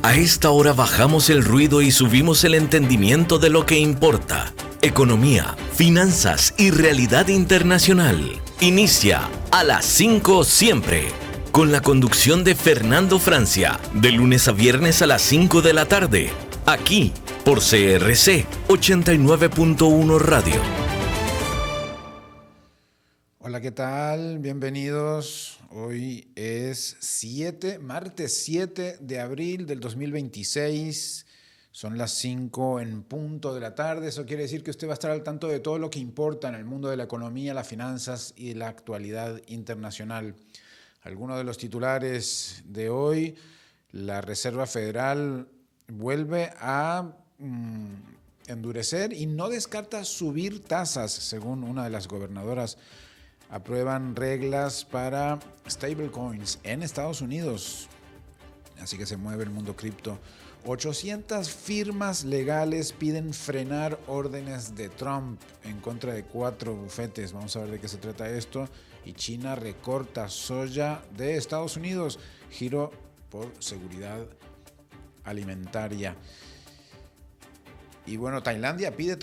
A esta hora bajamos el ruido y subimos el entendimiento de lo que importa. Economía, finanzas y realidad internacional. Inicia a las 5 siempre, con la conducción de Fernando Francia, de lunes a viernes a las 5 de la tarde, aquí por CRC 89.1 Radio. Hola, ¿qué tal? Bienvenidos. Hoy es martes 7 de abril del 2026. Son las 5 en punto de la tarde. Eso quiere decir que usted va a estar al tanto de todo lo que importa en el mundo de la economía, las finanzas y la actualidad internacional. Algunos de los titulares de hoy: la Reserva Federal vuelve a endurecer y no descarta subir tasas, según una de las gobernadoras. Aprueban reglas para stablecoins en Estados Unidos. Así que se mueve el mundo cripto. 800 firmas legales piden frenar órdenes de Trump en contra de 4 bufetes. Vamos a ver de qué se trata esto. Y China recorta soya de Estados Unidos. Giro por seguridad alimentaria. Y bueno, Tailandia pide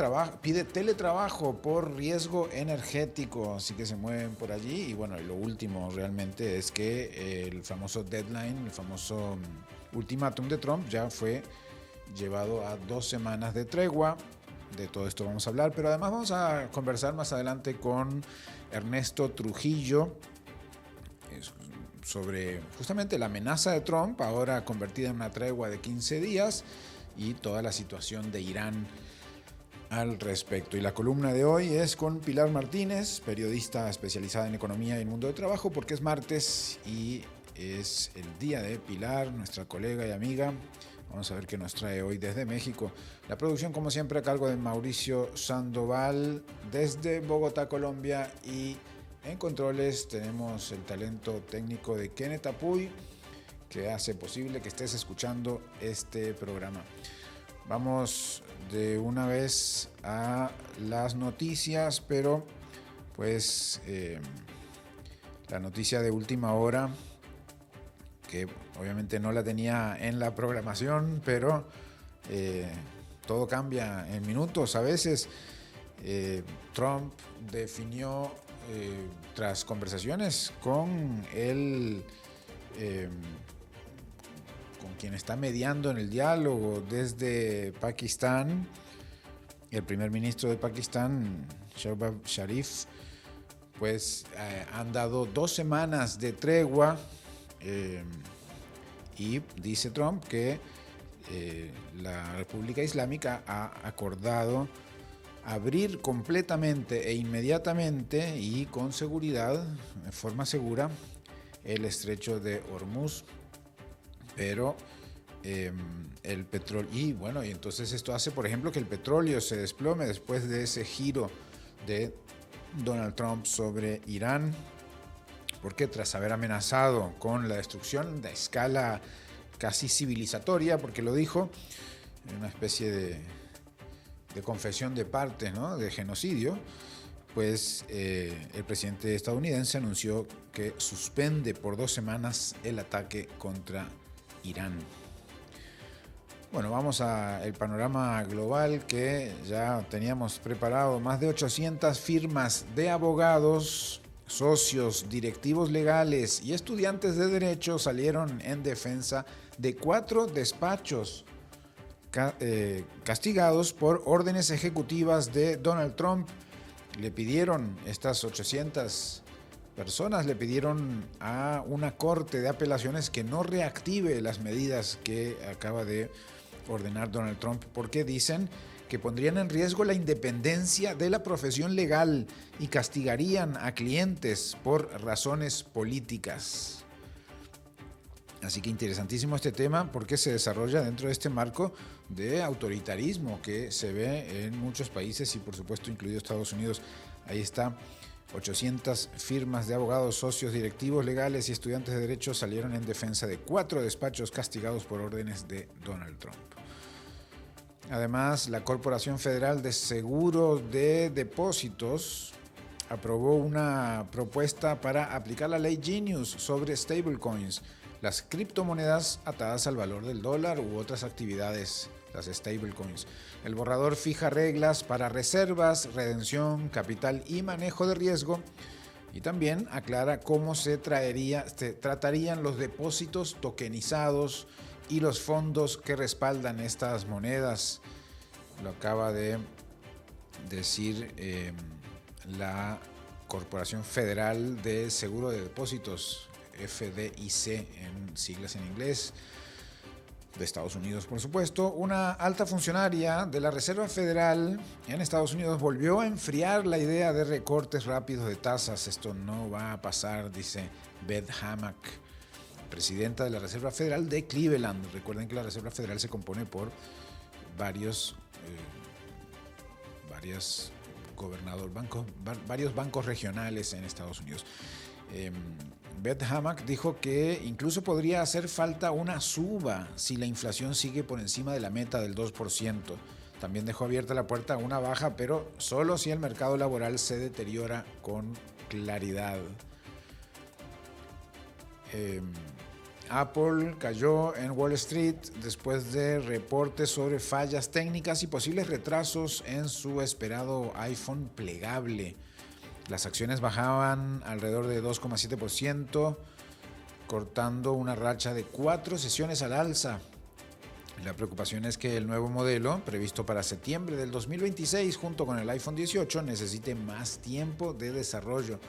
teletrabajo por riesgo energético, así que se mueven por allí. Y bueno, lo último realmente es que el famoso deadline, el famoso ultimátum de Trump ya fue llevado a 2 semanas de tregua. De todo esto vamos a hablar, pero además vamos a conversar más adelante con Ernesto Trujillo sobre justamente la amenaza de Trump, ahora convertida en una tregua de 15 días, y toda la situación de Irán al respecto. Y la columna de hoy es con Pilar Martínez, periodista especializada en economía y el mundo del trabajo, porque es martes y es el día de Pilar, nuestra colega y amiga. Vamos a ver qué nos trae hoy desde México. La producción, como siempre, a cargo de Mauricio Sandoval desde Bogotá, Colombia, y en controles tenemos el talento técnico de Kenneth Apuy, que hace posible que estés escuchando este programa. Vamos de una vez a las noticias, pero pues la noticia de última hora, que obviamente no la tenía en la programación, pero todo cambia en minutos a veces. Trump definió, tras conversaciones con con quien está mediando en el diálogo desde Pakistán, el primer ministro de Pakistán, Shehbaz Sharif, pues han dado 2 semanas de tregua, y dice Trump que la República Islámica ha acordado abrir completamente e inmediatamente y con seguridad, de forma segura, el estrecho de Hormuz. Pero el petróleo, y entonces esto hace, por ejemplo, que el petróleo se desplome después de ese giro de Donald Trump sobre Irán, porque tras haber amenazado con la destrucción de escala casi civilizatoria, porque lo dijo en una especie de confesión de parte, ¿no?, de genocidio, pues el presidente estadounidense anunció que suspende por 2 semanas el ataque contra Irán. Bueno, vamos al panorama global que ya teníamos preparado. Más de 800 firmas de abogados, socios, directivos legales y estudiantes de derecho salieron en defensa de 4 despachos castigados por órdenes ejecutivas de Donald Trump. Estas 800 personas le pidieron a una corte de apelaciones que no reactive las medidas que acaba de ordenar Donald Trump, porque dicen que pondrían en riesgo la independencia de la profesión legal y castigarían a clientes por razones políticas. Así que interesantísimo este tema, porque se desarrolla dentro de este marco de autoritarismo que se ve en muchos países y por supuesto incluido Estados Unidos. Ahí está. 800 firmas de abogados, socios, directivos legales y estudiantes de derecho salieron en defensa de 4 despachos castigados por órdenes de Donald Trump. Además, la Corporación Federal de Seguro de Depósitos aprobó una propuesta para aplicar la ley Genius sobre stablecoins. las criptomonedas atadas al valor del dólar u otras actividades, las stablecoins. El borrador fija reglas para reservas, redención, capital y manejo de riesgo, y también aclara cómo se tratarían los depósitos tokenizados y los fondos que respaldan estas monedas. Lo acaba de decir la Corporación Federal de Seguro de Depósitos, FDIC en siglas en inglés, de Estados Unidos, por supuesto. Una alta funcionaria de la Reserva Federal en Estados Unidos volvió a enfriar la idea de recortes rápidos de tasas. Esto no va a pasar, dice Beth Hammack, presidenta de la Reserva Federal de Cleveland. Recuerden que la Reserva Federal se compone por varios bancos regionales en Estados Unidos. Beth Hammack dijo que incluso podría hacer falta una suba si la inflación sigue por encima de la meta del 2%. También dejó abierta la puerta a una baja, pero solo si el mercado laboral se deteriora con claridad. Apple cayó en Wall Street después de reportes sobre fallas técnicas y posibles retrasos en su esperado iPhone plegable. Las acciones bajaban alrededor de 2,7%, cortando una racha de 4 sesiones al alza. La preocupación es que el nuevo modelo, previsto para septiembre del 2026, junto con el iPhone 18, necesite más tiempo de desarrollo.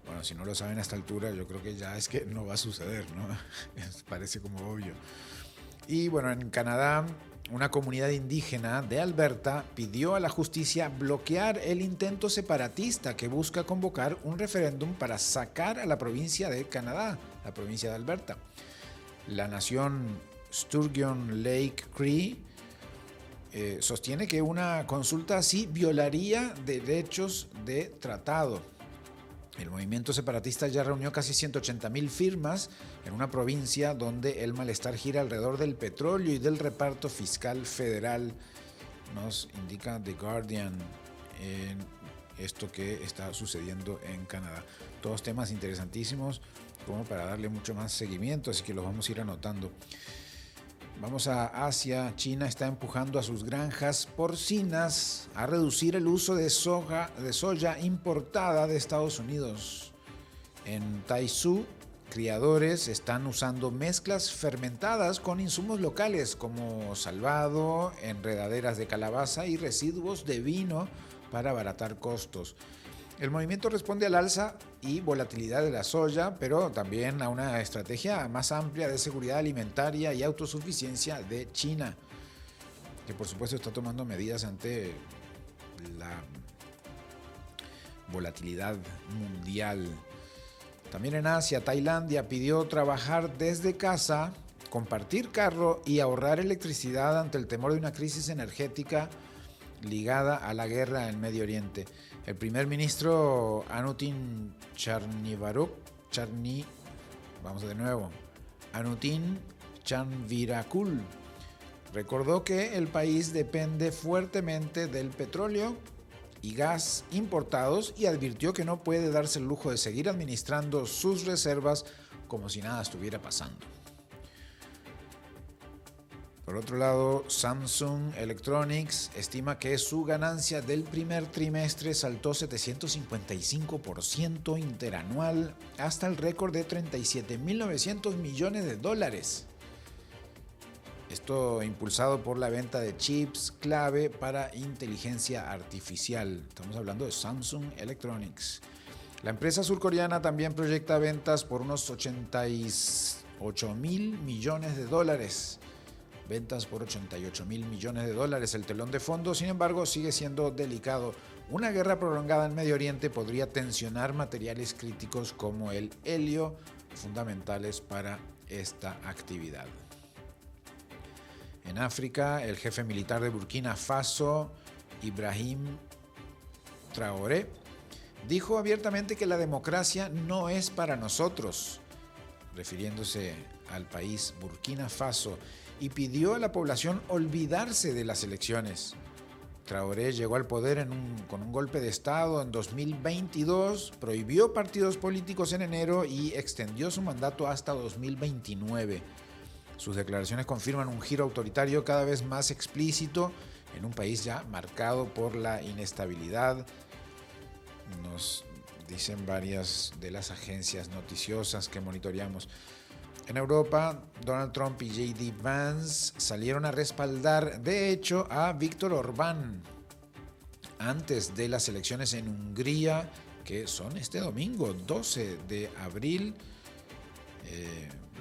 Bueno, si no lo saben a esta altura, yo creo que ya es que no va a suceder, ¿no? Parece como obvio. Y bueno, en Canadá, una comunidad indígena de Alberta pidió a la justicia bloquear el intento separatista que busca convocar un referéndum para sacar a la provincia de Canadá, la provincia de Alberta. La nación Sturgeon Lake Cree sostiene que una consulta así violaría derechos de tratado. El movimiento separatista ya reunió casi 180,000 firmas en una provincia donde el malestar gira alrededor del petróleo y del reparto fiscal federal, nos indica The Guardian en esto que está sucediendo en Canadá. Todos temas interesantísimos como para darle mucho más seguimiento, así que los vamos a ir anotando. Vamos a Asia. China está empujando a sus granjas porcinas a reducir el uso de soya importada de Estados Unidos. En Taizhou, criadores están usando mezclas fermentadas con insumos locales como salvado, enredaderas de calabaza y residuos de vino para abaratar costos. El movimiento responde al alza y volatilidad de la soya, pero también a una estrategia más amplia de seguridad alimentaria y autosuficiencia de China, que por supuesto está tomando medidas ante la volatilidad mundial. También en Asia, Tailandia pidió trabajar desde casa, compartir carro y ahorrar electricidad ante el temor de una crisis energética ligada a la guerra en Medio Oriente. El primer ministro Anutin Charnvirakul recordó que el país depende fuertemente del petróleo y gas importados y advirtió que no puede darse el lujo de seguir administrando sus reservas como si nada estuviera pasando. Por otro lado, Samsung Electronics estima que su ganancia del primer trimestre saltó 755% interanual hasta el récord de $37.900 millones. Esto impulsado por la venta de chips clave para inteligencia artificial. Estamos hablando de Samsung Electronics. La empresa surcoreana también proyecta ventas por unos $88 mil millones. Ventas por $88 mil millones. El telón de fondo, sin embargo, sigue siendo delicado. Una guerra prolongada en Medio Oriente podría tensionar materiales críticos como el helio, fundamentales para esta actividad. En África, el jefe militar de Burkina Faso, Ibrahim Traoré, dijo abiertamente que la democracia no es para nosotros, refiriéndose al país Burkina Faso, y pidió a la población olvidarse de las elecciones. Traoré llegó al poder con un golpe de Estado en 2022, prohibió partidos políticos en enero y extendió su mandato hasta 2029. Sus declaraciones confirman un giro autoritario cada vez más explícito en un país ya marcado por la inestabilidad. Nos dicen varias de las agencias noticiosas que monitoreamos. En Europa, Donald Trump y J.D. Vance salieron a respaldar, de hecho, a Viktor Orbán antes de las elecciones en Hungría, que son este domingo, 12 de abril.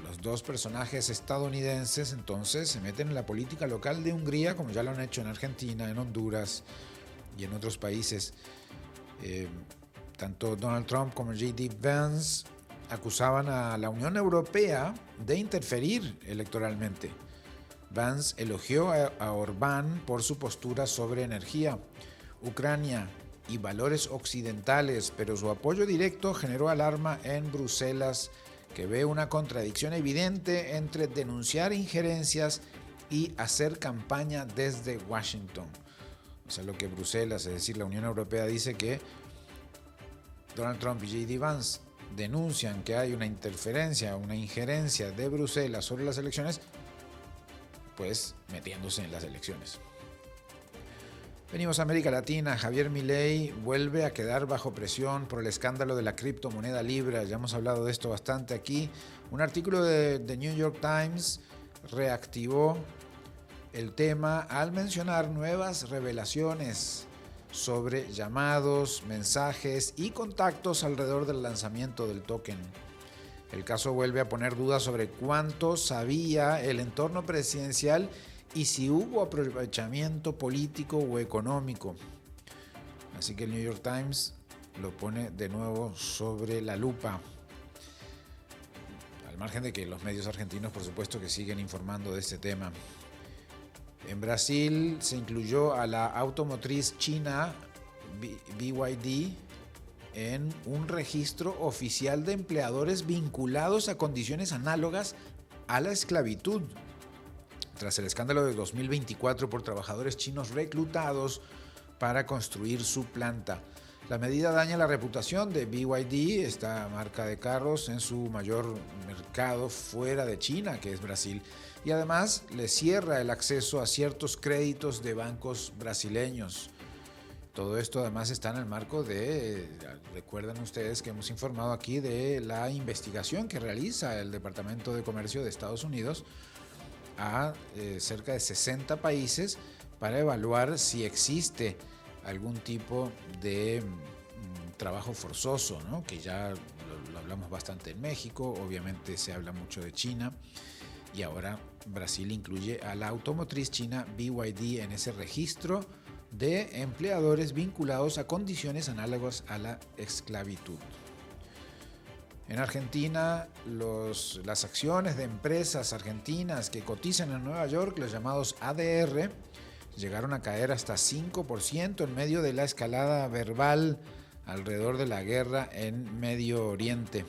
Los dos personajes estadounidenses entonces se meten en la política local de Hungría, como ya lo han hecho en Argentina, en Honduras y en otros países. Tanto Donald Trump como J.D. Vance acusaban a la Unión Europea de interferir electoralmente. Vance elogió a Orbán por su postura sobre energía, Ucrania y valores occidentales, pero su apoyo directo generó alarma en Bruselas, que ve una contradicción evidente entre denunciar injerencias y hacer campaña desde Washington. O sea, lo que Bruselas, es decir, la Unión Europea, dice que Donald Trump y J.D. Vance denuncian que hay una interferencia, una injerencia de Bruselas sobre las elecciones, pues metiéndose en las elecciones. Venimos a América Latina. Javier Milei vuelve a quedar bajo presión por el escándalo de la criptomoneda Libra. Ya hemos hablado de esto bastante aquí. Un artículo de The New York Times reactivó el tema al mencionar nuevas revelaciones sobre llamados, mensajes y contactos alrededor del lanzamiento del token. El caso vuelve a poner dudas sobre cuánto sabía el entorno presidencial y si hubo aprovechamiento político o económico. Así que el New York Times lo pone de nuevo sobre la lupa. Al margen de que los medios argentinos, por supuesto, que siguen informando de este tema. En Brasil se incluyó a la automotriz china BYD en un registro oficial de empleadores vinculados a condiciones análogas a la esclavitud, tras el escándalo de 2024 por trabajadores chinos reclutados para construir su planta. La medida daña la reputación de BYD, esta marca de carros, en su mayor mercado fuera de China, que es Brasil, y además le cierra el acceso a ciertos créditos de bancos brasileños. Todo esto además está en el marco de, recuerdan ustedes que hemos informado aquí de la investigación que realiza el Departamento de Comercio de Estados Unidos a cerca de 60 países para evaluar si existe algún tipo de trabajo forzoso, ¿no? Que ya lo hablamos bastante en México, obviamente se habla mucho de China, y ahora Brasil incluye a la automotriz china BYD en ese registro de empleadores vinculados a condiciones análogas a la esclavitud. En Argentina, las acciones de empresas argentinas que cotizan en Nueva York, los llamados ADR, llegaron a caer hasta 5% en medio de la escalada verbal alrededor de la guerra en Medio Oriente.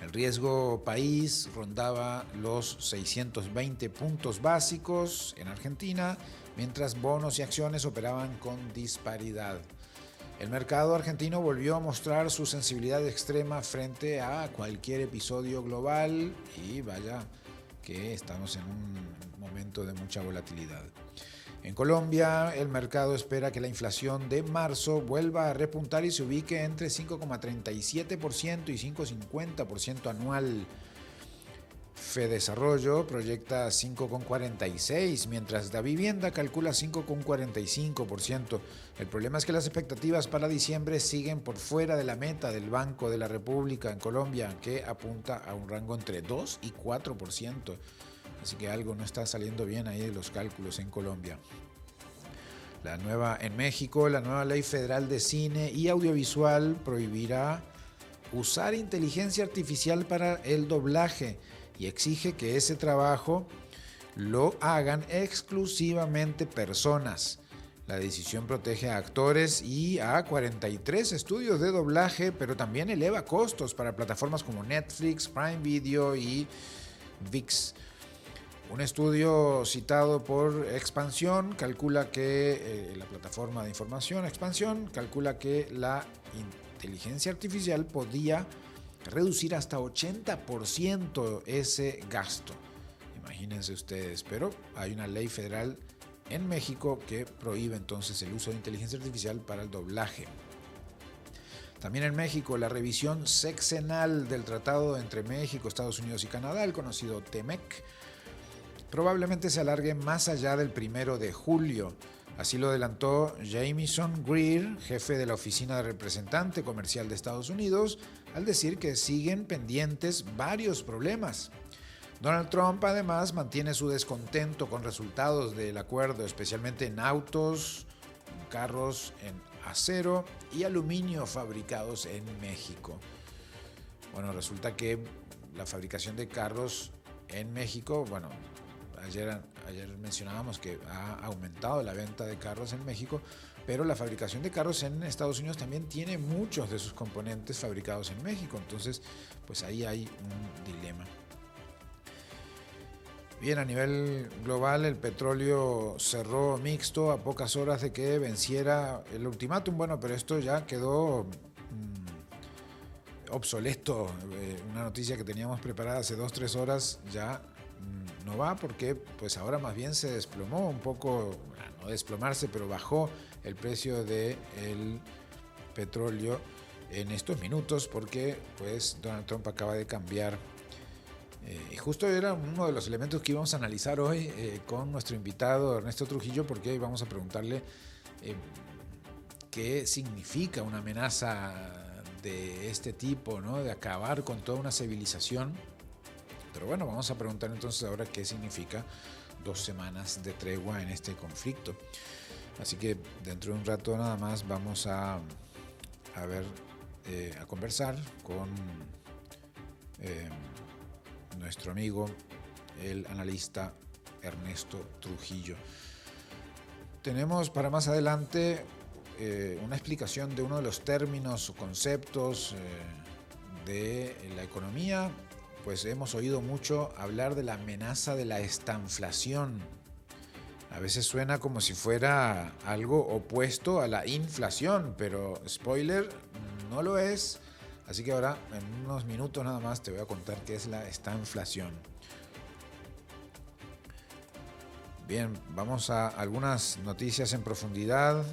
El riesgo país rondaba los 620 puntos básicos en Argentina, mientras bonos y acciones operaban con disparidad. El mercado argentino volvió a mostrar su sensibilidad extrema frente a cualquier episodio global y vaya que estamos en un momento de mucha volatilidad. En Colombia, el mercado espera que la inflación de marzo vuelva a repuntar y se ubique entre 5,37% y 5,50% anual. Fedesarrollo proyecta 5,46%, mientras Da Vivienda calcula 5,45%. El problema es que las expectativas para diciembre siguen por fuera de la meta del Banco de la República en Colombia, que apunta a un rango entre 2 y 4%. Así que algo no está saliendo bien ahí de los cálculos en Colombia. En México, la nueva ley federal de cine y audiovisual prohibirá usar inteligencia artificial para el doblaje y exige que ese trabajo lo hagan exclusivamente personas. La decisión protege a actores y a 43 estudios de doblaje, pero también eleva costos para plataformas como Netflix, Prime Video y ViX. Un estudio citado por Expansión calcula que la plataforma de información Expansión calcula que la inteligencia artificial podía reducir hasta 80% ese gasto. Imagínense ustedes, pero hay una ley federal en México que prohíbe entonces el uso de inteligencia artificial para el doblaje. También en México, la revisión sexenal del tratado entre México, Estados Unidos y Canadá, el conocido TEMEC, probablemente se alargue más allá del 1 de julio. Así lo adelantó Jamieson Greer, jefe de la Oficina de Representante Comercial de Estados Unidos, al decir que siguen pendientes varios problemas. Donald Trump además mantiene su descontento con resultados del acuerdo, especialmente en autos, carros en acero y aluminio fabricados en México. Bueno, resulta que la fabricación de carros en México, bueno, ayer mencionábamos que ha aumentado la venta de carros en México, pero la fabricación de carros en Estados Unidos también tiene muchos de sus componentes fabricados en México, entonces pues ahí hay un dilema. Bien, a nivel global el petróleo cerró mixto a pocas horas de que venciera el ultimátum. Bueno, pero esto ya quedó obsoleto. Una noticia que teníamos preparada hace 2-3 horas ya no va, porque pues ahora más bien se desplomó un poco, no desplomarse, pero bajó el precio del petróleo en estos minutos, porque pues Donald Trump acaba de cambiar. Y justo era uno de los elementos que íbamos a analizar hoy con nuestro invitado Ernesto Trujillo, porque hoy vamos a preguntarle qué significa una amenaza de este tipo, ¿no? De acabar con toda una civilización. Pero bueno, vamos a preguntar entonces ahora qué significa 2 semanas de tregua en este conflicto. Así que dentro de un rato nada más vamos a conversar con nuestro amigo, el analista Ernesto Trujillo. Tenemos para más adelante una explicación de uno de los términos o conceptos de la economía. Pues hemos oído mucho hablar de la amenaza de la estanflación. A veces suena como si fuera algo opuesto a la inflación, pero spoiler, no lo es. Así que ahora, en unos minutos nada más, te voy a contar qué es la estanflación. Bien, vamos a algunas noticias en profundidad.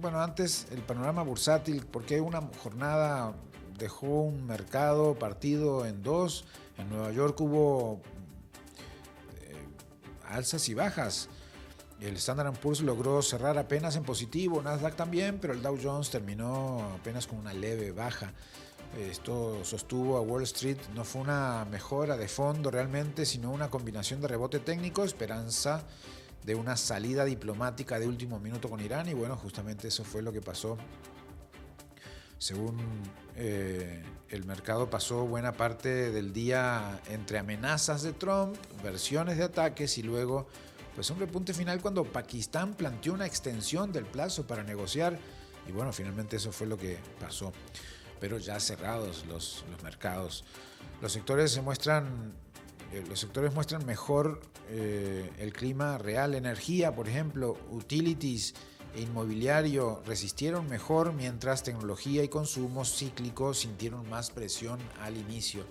Bueno, antes el panorama bursátil, porque una jornada dejó un mercado partido en dos. En Nueva York hubo alzas y bajas. El Standard & Poor's logró cerrar apenas en positivo, Nasdaq también, pero el Dow Jones terminó apenas con una leve baja. Esto sostuvo a Wall Street. No fue una mejora de fondo realmente, sino una combinación de rebote técnico, esperanza de una salida diplomática de último minuto con Irán, y bueno, justamente eso fue lo que pasó. Según el mercado, pasó buena parte del día entre amenazas de Trump, versiones de ataques y luego pues un repunte final cuando Pakistán planteó una extensión del plazo para negociar, y bueno, finalmente eso fue lo que pasó. Pero ya cerrados los mercados, los sectores muestran mejor el clima real. Energía, por ejemplo, utilities e inmobiliario resistieron mejor, mientras tecnología y consumo cíclico sintieron más presión al inicio.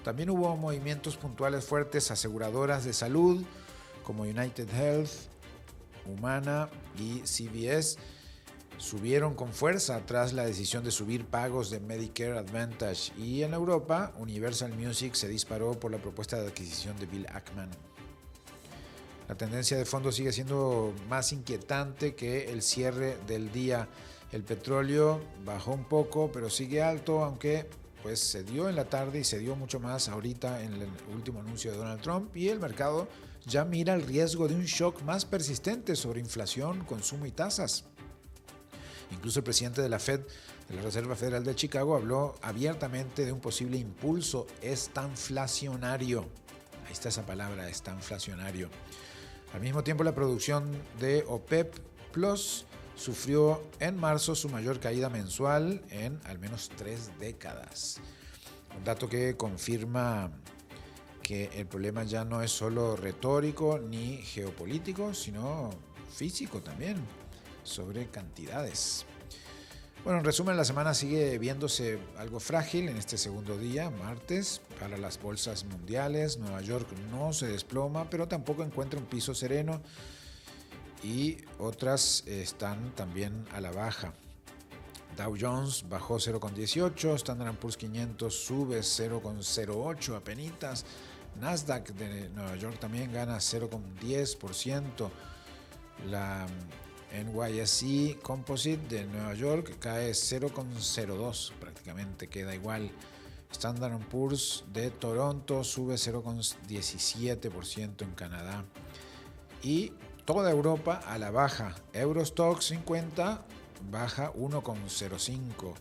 También hubo movimientos puntuales fuertes. Aseguradoras de salud como United Health, Humana y CVS subieron con fuerza tras la decisión de subir pagos de Medicare Advantage, y en Europa Universal Music se disparó por la propuesta de adquisición de Bill Ackman. La tendencia de fondo sigue siendo más inquietante que el cierre del día. El petróleo bajó un poco, pero sigue alto, aunque pues se dio en la tarde y se dio mucho más ahorita en el último anuncio de Donald Trump, y el mercado ya mira el riesgo de un shock más persistente sobre inflación, consumo y tasas. Incluso el presidente de la Fed, de la Reserva Federal de Chicago, habló abiertamente de un posible impulso estanflacionario. Ahí está esa palabra, estanflacionario. Al mismo tiempo, la producción de OPEP Plus sufrió en marzo su mayor caída mensual en al menos 3 décadas. Un dato que confirma que el problema ya no es solo retórico ni geopolítico, sino físico también, sobre cantidades. Bueno, en resumen, la semana sigue viéndose algo frágil en este segundo día, martes, para las bolsas mundiales. Nueva York no se desploma, pero tampoco encuentra un piso sereno y otras están también a la baja. Dow Jones bajó 0,18, Standard & Poor's 500 sube 0,08 apenitas, Nasdaq de Nueva York también gana 0,10%, la NYSE Composite de Nueva York cae 0,02, prácticamente queda igual. Standard & Poor's de Toronto sube 0,17% en Canadá. Y toda Europa a la baja. Eurostoxx 50 baja 1,05.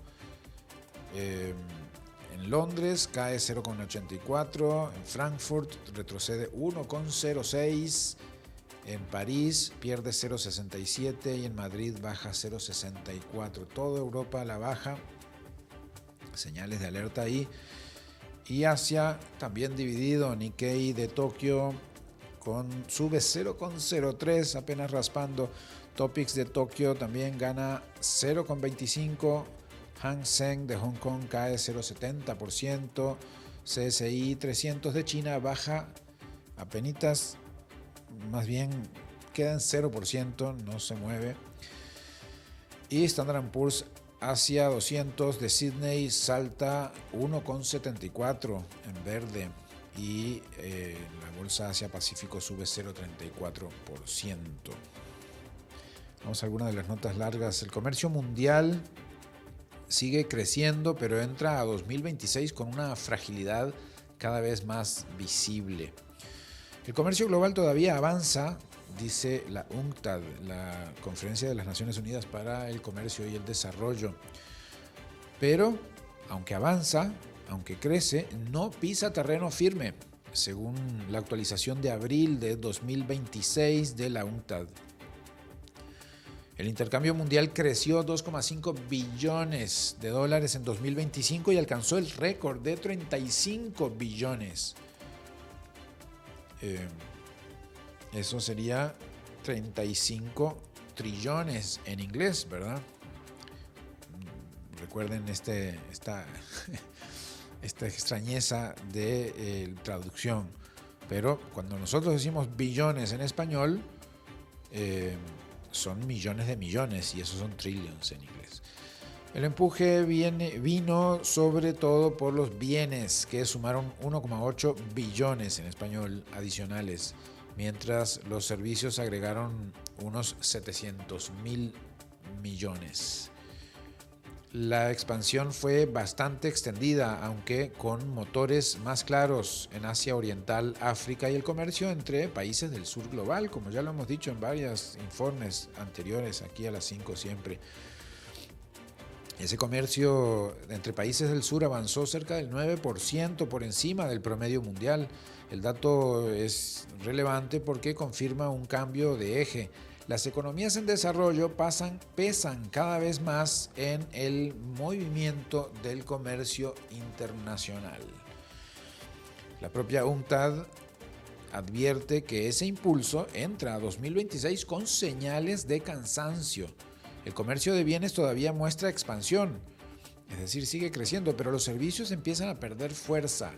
En Londres cae 0,84. En Frankfurt retrocede 1,06. En París pierde 0,67 y en Madrid baja 0,64. Toda Europa a la baja. Señales de alerta ahí. Y Asia también dividido. Nikkei de Tokio sube 0,03, apenas raspando. Topix de Tokio también gana 0,25. Hang Seng de Hong Kong cae 0,70%. CSI 300 de China baja apenitas, más bien queda en 0%, no se mueve. Y Standard & Poor's Asia 200 de Sydney salta 1,74 en verde. Y la bolsa Asia Pacífico sube 0,34%. Vamos a algunas de las notas largas. El comercio mundial sigue creciendo, pero entra a 2026 con una fragilidad cada vez más visible. El comercio global todavía avanza, dice la UNCTAD, la Conferencia de las Naciones Unidas para el Comercio y el Desarrollo. Pero, aunque avanza, aunque crece, no pisa terreno firme, según la actualización de abril de 2026 de la UNCTAD. El intercambio mundial creció 2,5 billones de dólares en 2025 y alcanzó el récord de 35 billones. Eso sería 35 trillones en inglés, ¿verdad? Recuerden esta extrañeza de traducción. Pero cuando nosotros decimos billones en español, son millones de millones y esos son trillions en inglés. El empuje vino sobre todo por los bienes, que sumaron 1,8 billones en español adicionales, mientras los servicios agregaron unos 700.000 millones. La expansión fue bastante extendida, aunque con motores más claros en Asia Oriental, África y el comercio entre países del sur global, como ya lo hemos dicho en varios informes anteriores, aquí a las 5 siempre. Ese comercio entre países del sur avanzó cerca del 9% por encima del promedio mundial. El dato es relevante porque confirma un cambio de eje. Las economías en desarrollo pesan cada vez más en el movimiento del comercio internacional. La propia UNCTAD advierte que ese impulso entra a 2026 con señales de cansancio. El comercio de bienes todavía muestra expansión, es decir, sigue creciendo, pero los servicios empiezan a perder fuerza.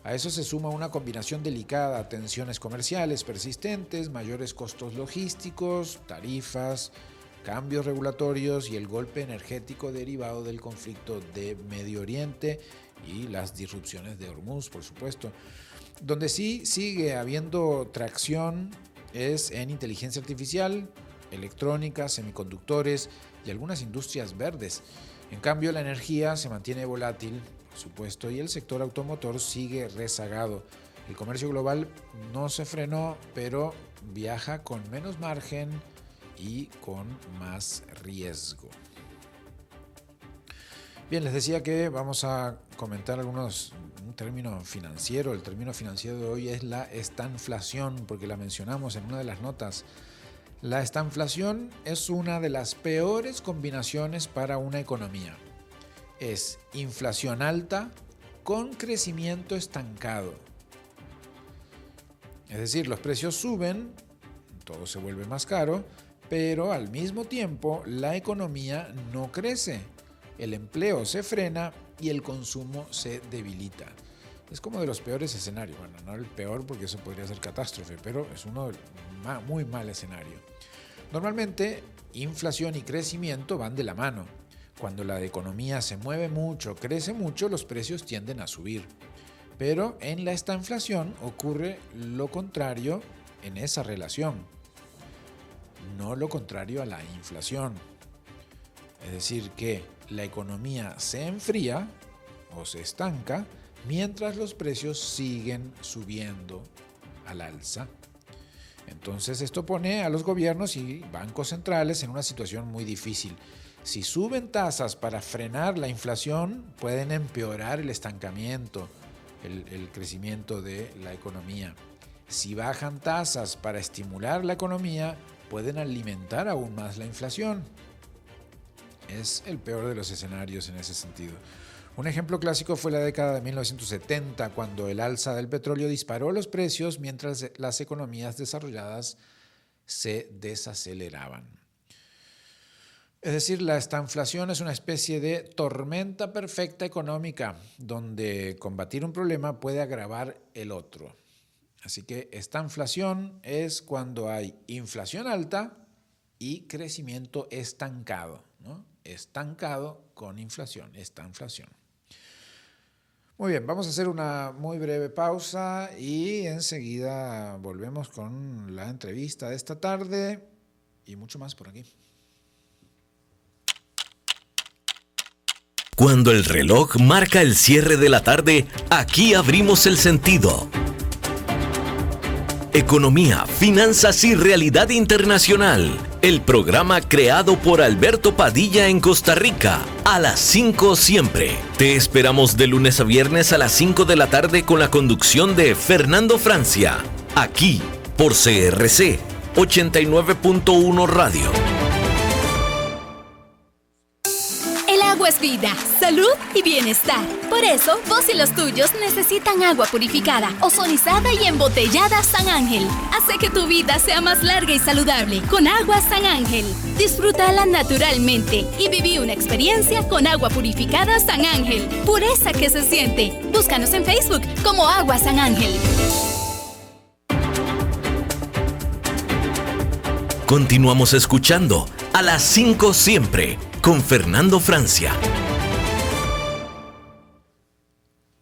A eso se suma una combinación delicada, tensiones comerciales persistentes, mayores costos logísticos, tarifas, cambios regulatorios y el golpe energético derivado del conflicto de Medio Oriente y las disrupciones de Hormuz, por supuesto. Donde sí sigue habiendo tracción es en inteligencia artificial, electrónica, semiconductores y algunas industrias verdes. En cambio, la energía se mantiene volátil, por supuesto, y el sector automotor sigue rezagado. El comercio global no se frenó, pero viaja con menos margen y con más riesgo. Bien, les decía que vamos a comentar un término financiero. El término financiero de hoy es la estanflación, porque la mencionamos en una de las notas. La estanflación es una de las peores combinaciones para una economía. Es inflación alta con crecimiento estancado. Es decir, los precios suben, todo se vuelve más caro, pero al mismo tiempo la economía no crece, el empleo se frena y el consumo se debilita. Es como de los peores escenarios. Bueno, no el peor porque eso podría ser catástrofe, pero es uno de muy mal escenario. Normalmente, inflación y crecimiento van de la mano. Cuando la economía se mueve mucho, crece mucho, los precios tienden a subir. Pero en la estanflación ocurre lo contrario en esa relación, no lo contrario a la inflación. Es decir, que la economía se enfría o se estanca mientras los precios siguen subiendo al alza. Entonces esto pone a los gobiernos y bancos centrales en una situación muy difícil. Si suben tasas para frenar la inflación, pueden empeorar el estancamiento, el crecimiento de la economía. Si bajan tasas para estimular la economía, pueden alimentar aún más la inflación. Es el peor de los escenarios en ese sentido. Un ejemplo clásico fue la década de 1970, cuando el alza del petróleo disparó los precios mientras las economías desarrolladas se desaceleraban. Es decir, la estanflación es una especie de tormenta perfecta económica, donde combatir un problema puede agravar el otro. Así que estanflación es cuando hay inflación alta y crecimiento estancado, ¿no? Estancado con inflación, estanflación. Muy bien, vamos a hacer una muy breve pausa y enseguida volvemos con la entrevista de esta tarde y mucho más por aquí. Cuando el reloj marca el cierre de la tarde, aquí abrimos el sentido. Economía, finanzas y realidad internacional. El programa creado por Alberto Padilla en Costa Rica. A las 5 siempre. Te esperamos de lunes a viernes a las 5 de la tarde con la conducción de Fernando Francia. Aquí, por CRC 89.1 Radio. Agua es vida, salud y bienestar. Por eso, vos y los tuyos necesitan agua purificada, ozonizada y embotellada San Ángel. Hace que tu vida sea más larga y saludable con agua San Ángel. Disfrútala naturalmente y viví una experiencia con agua purificada San Ángel. Pureza que se siente. Búscanos en Facebook como Agua San Ángel. Continuamos escuchando A las 5 siempre con Fernando Francia.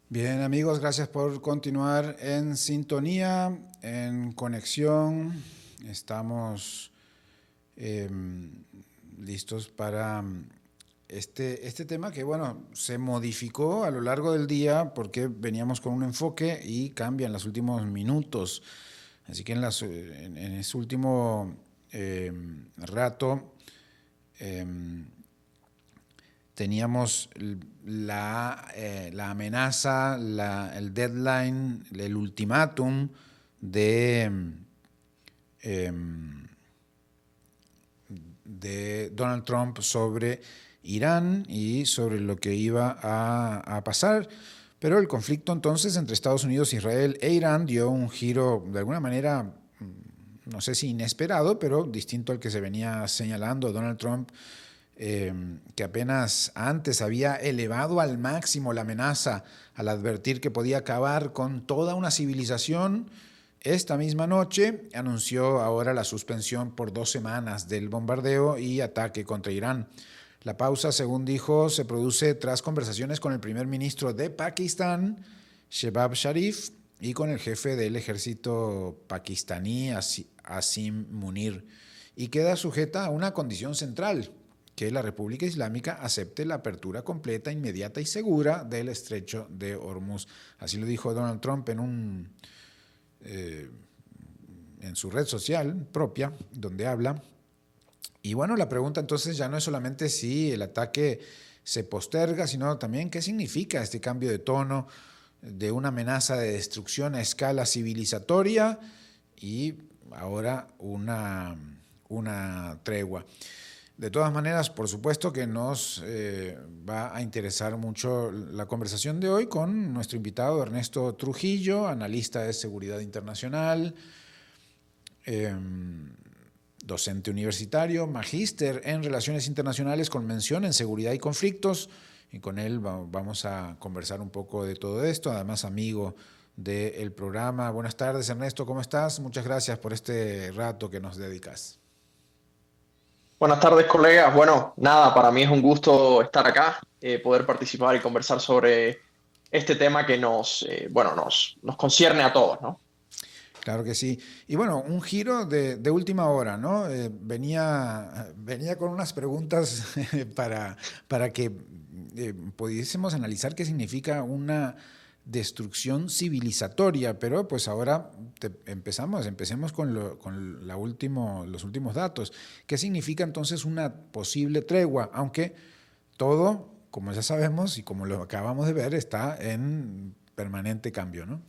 Bien, amigos, gracias por continuar en sintonía, en conexión. Estamos listos para este tema que, bueno, se modificó a lo largo del día porque veníamos con un enfoque y cambia en los últimos minutos. Así que en ese último rato teníamos la amenaza, el deadline, el ultimátum de Donald Trump sobre Irán y sobre lo que iba a pasar. Pero el conflicto entonces entre Estados Unidos, Israel e Irán dio un giro de alguna manera, no sé si inesperado, pero distinto al que se venía señalando. Donald Trump, que apenas antes había elevado al máximo la amenaza al advertir que podía acabar con toda una civilización, esta misma noche anunció ahora la suspensión por 2 semanas del bombardeo y ataque contra Irán. La pausa, según dijo, se produce tras conversaciones con el primer ministro de Pakistán, Shehbaz Sharif, y con el jefe del ejército pakistaní, Asim Munir, y queda sujeta a una condición central, que la República Islámica acepte la apertura completa, inmediata y segura del estrecho de Hormuz. Así lo dijo Donald Trump en su red social propia, donde habla. Y bueno, la pregunta entonces ya no es solamente si el ataque se posterga, sino también qué significa este cambio de tono de una amenaza de destrucción a escala civilizatoria y ahora una tregua. De todas maneras, por supuesto que nos va a interesar mucho la conversación de hoy con nuestro invitado Ernesto Trujillo, analista de seguridad internacional, docente universitario, magíster en Relaciones Internacionales con mención en Seguridad y Conflictos, y con él vamos a conversar un poco de todo esto, además amigo del programa. Buenas tardes, Ernesto, ¿cómo estás? Muchas gracias por este rato que nos dedicas. Buenas tardes, colegas. Bueno, nada, para mí es un gusto estar acá, poder participar y conversar sobre este tema que nos concierne a todos, ¿no? Claro que sí. Y bueno, un giro de última hora, ¿no? Venía con unas preguntas para que pudiésemos analizar qué significa una destrucción civilizatoria, pero pues ahora empecemos con los últimos datos. ¿Qué significa entonces una posible tregua? Aunque todo, como ya sabemos y como lo acabamos de ver, está en permanente cambio, ¿no?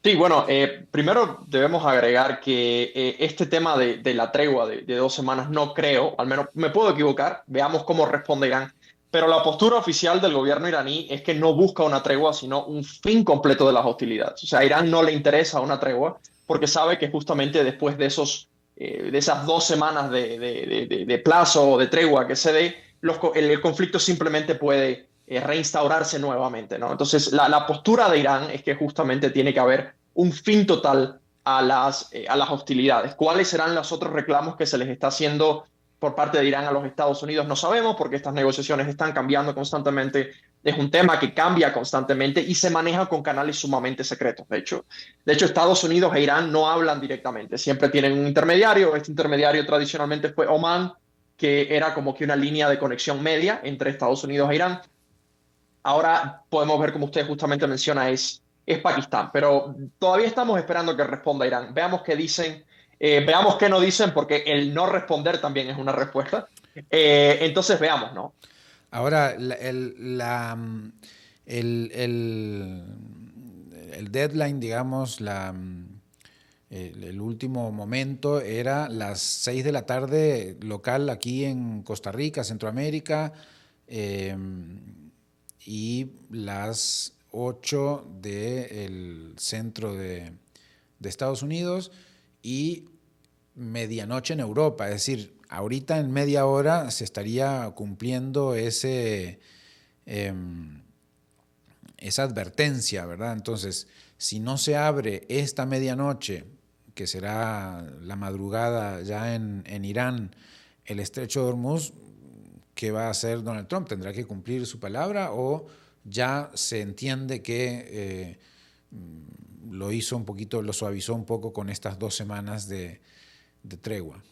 Sí, bueno, primero debemos agregar que este tema de la tregua de 2 semanas no creo, al menos me puedo equivocar, veamos cómo responde Irán, pero la postura oficial del gobierno iraní es que no busca una tregua, sino un fin completo de las hostilidades. O sea, a Irán no le interesa una tregua porque sabe que justamente después de esas 2 semanas de plazo o de tregua que se dé, el conflicto simplemente puede reinstaurarse nuevamente, ¿no? Entonces, la postura de Irán es que justamente tiene que haber un fin total a las hostilidades. ¿Cuáles serán los otros reclamos que se les está haciendo por parte de Irán a los Estados Unidos? No sabemos porque estas negociaciones están cambiando constantemente. Es un tema que cambia constantemente y se maneja con canales sumamente secretos. De hecho, Estados Unidos e Irán no hablan directamente. Siempre tienen un intermediario. Este intermediario tradicionalmente fue Oman, que era como que una línea de conexión media entre Estados Unidos e Irán. Ahora podemos ver, como usted justamente menciona, es Pakistán, pero todavía estamos esperando que responda Irán. Veamos qué dicen, veamos qué no dicen, porque el no responder también es una respuesta. Entonces veamos, ¿no? Ahora, el deadline, digamos, el último momento era las 6 de la tarde local aquí en Costa Rica, Centroamérica, y las 8 del centro de Estados Unidos y medianoche en Europa. Es decir, ahorita en media hora se estaría cumpliendo esa advertencia, ¿verdad? Entonces, si no se abre esta medianoche, que será la madrugada ya en Irán, el estrecho de Hormuz, ¿qué va a hacer Donald Trump? ¿Tendrá que cumplir su palabra o ya se entiende que lo suavizó un poco con estas 2 semanas de tregua?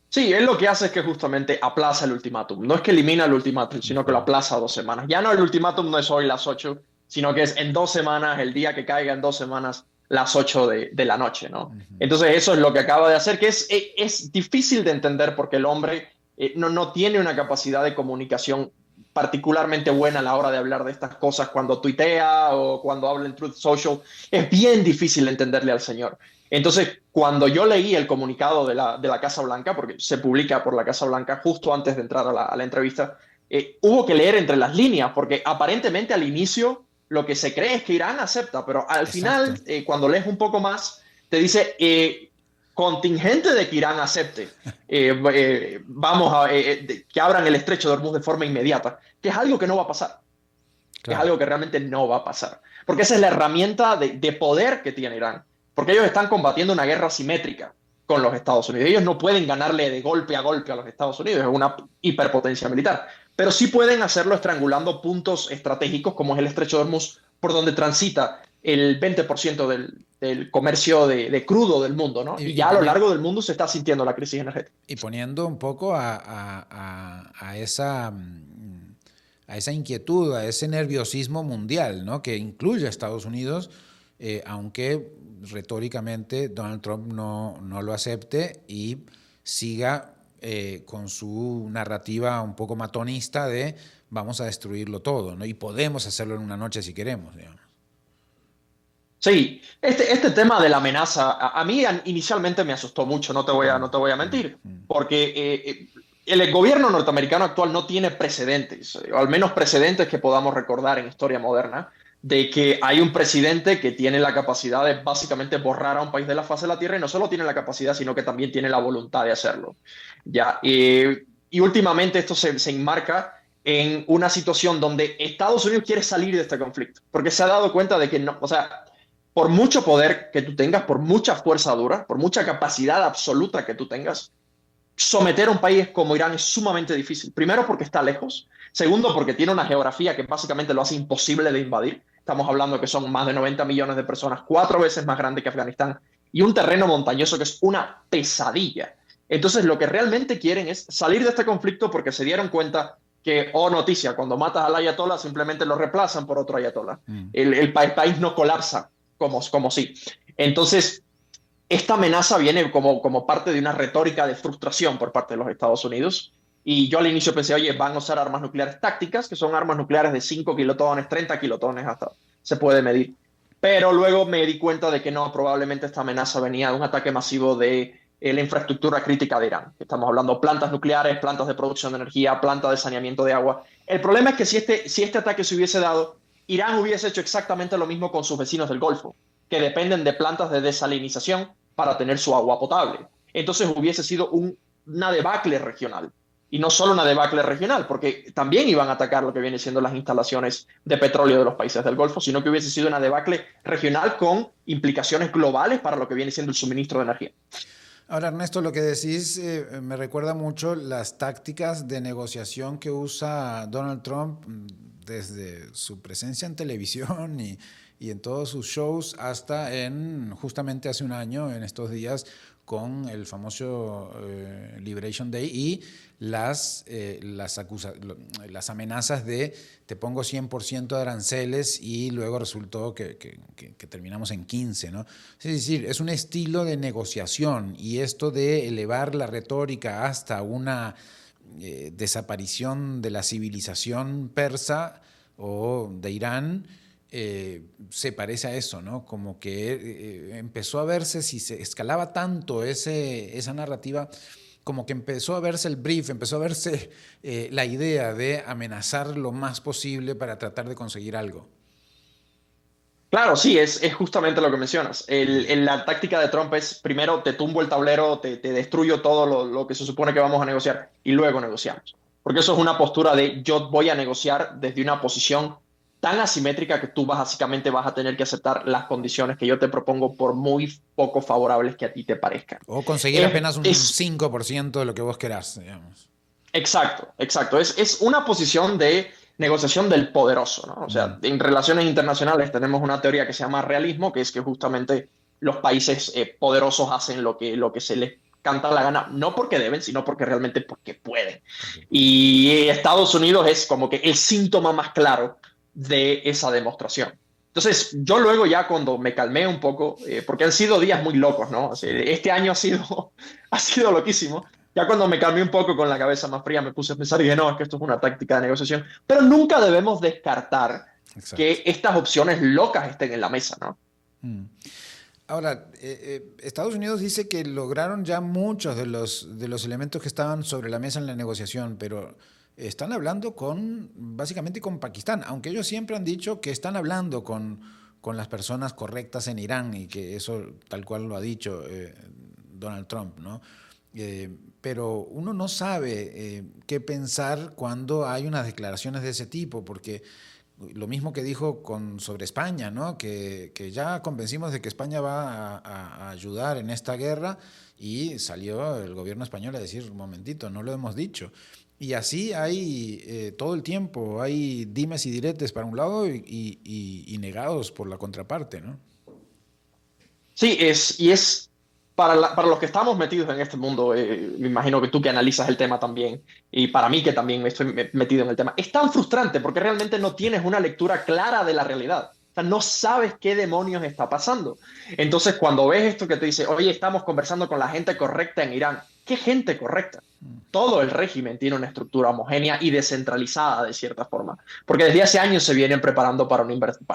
Sí, él lo que hace es que justamente aplaza el ultimátum. No es que elimina el ultimátum, sino que lo aplaza 2 semanas. Ya no, el ultimátum no es hoy las 8, sino que es en 2 semanas, el día que caiga en 2 semanas, las 8 de la noche, ¿no? Entonces eso es lo que acaba de hacer, que es difícil de entender porque el hombre no tiene una capacidad de comunicación particularmente buena a la hora de hablar de estas cosas cuando tuitea o cuando habla en Truth Social. Es bien difícil entenderle al señor. Entonces, cuando yo leí el comunicado de la Casa Blanca, porque se publica por la Casa Blanca justo antes de entrar a la entrevista, hubo que leer entre las líneas, porque aparentemente al inicio lo que se cree es que Irán acepta, pero al final, cuando lees un poco más, te dice contingente de que Irán acepte. Que abran el estrecho de Hormuz de forma inmediata, que es algo que no va a pasar. Claro. Es algo que realmente no va a pasar. Porque esa es la herramienta de poder que tiene Irán. Porque ellos están combatiendo una guerra simétrica con los Estados Unidos. Ellos no pueden ganarle de golpe a los Estados Unidos, es una hiperpotencia militar. Pero sí pueden hacerlo estrangulando puntos estratégicos como es el estrecho de Hormuz, por donde transita el 20% del comercio de crudo del mundo, ¿no? Y ya a lo largo del mundo se está sintiendo la crisis energética. Y poniendo un poco a esa inquietud, a ese nerviosismo mundial, ¿no? Que incluye a Estados Unidos, aunque retóricamente Donald Trump no lo acepte y siga con su narrativa un poco matonista de vamos a destruirlo todo, ¿no? Y podemos hacerlo en una noche si queremos, digamos. Sí, este tema de la amenaza, a mí inicialmente me asustó mucho, no te voy a mentir, porque el gobierno norteamericano actual no tiene precedentes, o al menos precedentes que podamos recordar en historia moderna, de que hay un presidente que tiene la capacidad de básicamente borrar a un país de la faz de la tierra y no solo tiene la capacidad, sino que también tiene la voluntad de hacerlo. Ya, y últimamente esto se enmarca en una situación donde Estados Unidos quiere salir de este conflicto, porque se ha dado cuenta de que no, o sea, por mucho poder que tú tengas, por mucha fuerza dura, por mucha capacidad absoluta que tú tengas, someter a un país como Irán es sumamente difícil. Primero porque está lejos. Segundo porque tiene una geografía que básicamente lo hace imposible de invadir. Estamos hablando que son más de 90 millones de personas, 4 veces más grande que Afganistán, y un terreno montañoso que es una pesadilla. Entonces lo que realmente quieren es salir de este conflicto porque se dieron cuenta que, oh noticia, cuando matas al ayatollah simplemente lo reemplazan por otro ayatollah. El país no colapsa como sí. Entonces, esta amenaza viene como parte de una retórica de frustración por parte de los Estados Unidos. Y yo al inicio pensé, oye, van a usar armas nucleares tácticas, que son armas nucleares de 5 kilotones, 30 kilotones hasta se puede medir. Pero luego me di cuenta de que no, probablemente esta amenaza venía de un ataque masivo de la infraestructura crítica de Irán. Estamos hablando de plantas nucleares, plantas de producción de energía, plantas de saneamiento de agua. El problema es que si este ataque se hubiese dado, Irán hubiese hecho exactamente lo mismo con sus vecinos del Golfo, que dependen de plantas de desalinización para tener su agua potable. Entonces hubiese sido una debacle regional. Y no solo una debacle regional, porque también iban a atacar lo que viene siendo las instalaciones de petróleo de los países del Golfo, sino que hubiese sido una debacle regional con implicaciones globales para lo que viene siendo el suministro de energía. Ahora, Ernesto, lo que decís me recuerda mucho las tácticas de negociación que usa Donald Trump desde su presencia en televisión y en todos sus shows hasta justamente hace un año, en estos días, con el famoso Liberation Day y las amenazas de te pongo 100% de aranceles y luego resultó que terminamos en 15, ¿no? Es decir, es un estilo de negociación y esto de elevar la retórica hasta una desaparición de la civilización persa o de Irán, se parece a eso, ¿no? Como que empezó a verse, si se escalaba tanto esa narrativa, como que empezó a verse el brief, empezó a verse la idea de amenazar lo más posible para tratar de conseguir algo. Claro, sí, es justamente lo que mencionas. La táctica de Trump es primero te tumbo el tablero, te destruyo todo lo que se supone que vamos a negociar y luego negociamos. Porque eso es una postura de yo voy a negociar desde una posición tan asimétrica que tú básicamente vas a tener que aceptar las condiciones que yo te propongo por muy poco favorables que a ti te parezcan. O conseguir apenas un 5% de lo que vos querás, digamos. Exacto, exacto. Es una posición de negociación del poderoso, ¿no? O sea, en relaciones internacionales tenemos una teoría que se llama realismo, que es que justamente los países poderosos hacen lo que se les canta la gana, no porque deben, sino porque porque pueden. Y Estados Unidos es como que el síntoma más claro de esa demostración. Entonces, yo luego ya cuando me calmé un poco, porque han sido días muy locos, ¿no? O sea, este año ha sido loquísimo. Ya cuando me calmé un poco con la cabeza más fría, me puse a pensar y dije, no, es que esto es una táctica de negociación. Pero nunca debemos descartar que estas opciones locas estén en la mesa, ¿no? Ahora, Estados Unidos dice que lograron ya muchos de los elementos que estaban sobre la mesa en la negociación, pero están hablando básicamente con Pakistán, aunque ellos siempre han dicho que están hablando con las personas correctas en Irán y que eso tal cual lo ha dicho Donald Trump, ¿no? Pero uno no sabe qué pensar cuando hay unas declaraciones de ese tipo, porque lo mismo que dijo sobre España, ¿no? Que ya convencimos de que España va a ayudar en esta guerra y salió el gobierno español a decir, un momentito, no lo hemos dicho. Y así hay todo el tiempo, hay dimes y diretes para un lado y negados por la contraparte, ¿no? Sí, es para los que estamos metidos en este mundo, me imagino que tú que analizas el tema también, y para mí que también estoy metido en el tema, es tan frustrante porque realmente no tienes una lectura clara de la realidad. O sea, no sabes qué demonios está pasando. Entonces, cuando ves esto que te dice, oye, estamos conversando con la gente correcta en Irán, qué gente correcta. Todo el régimen tiene una estructura homogénea y descentralizada de cierta forma, porque desde hace años se vienen preparando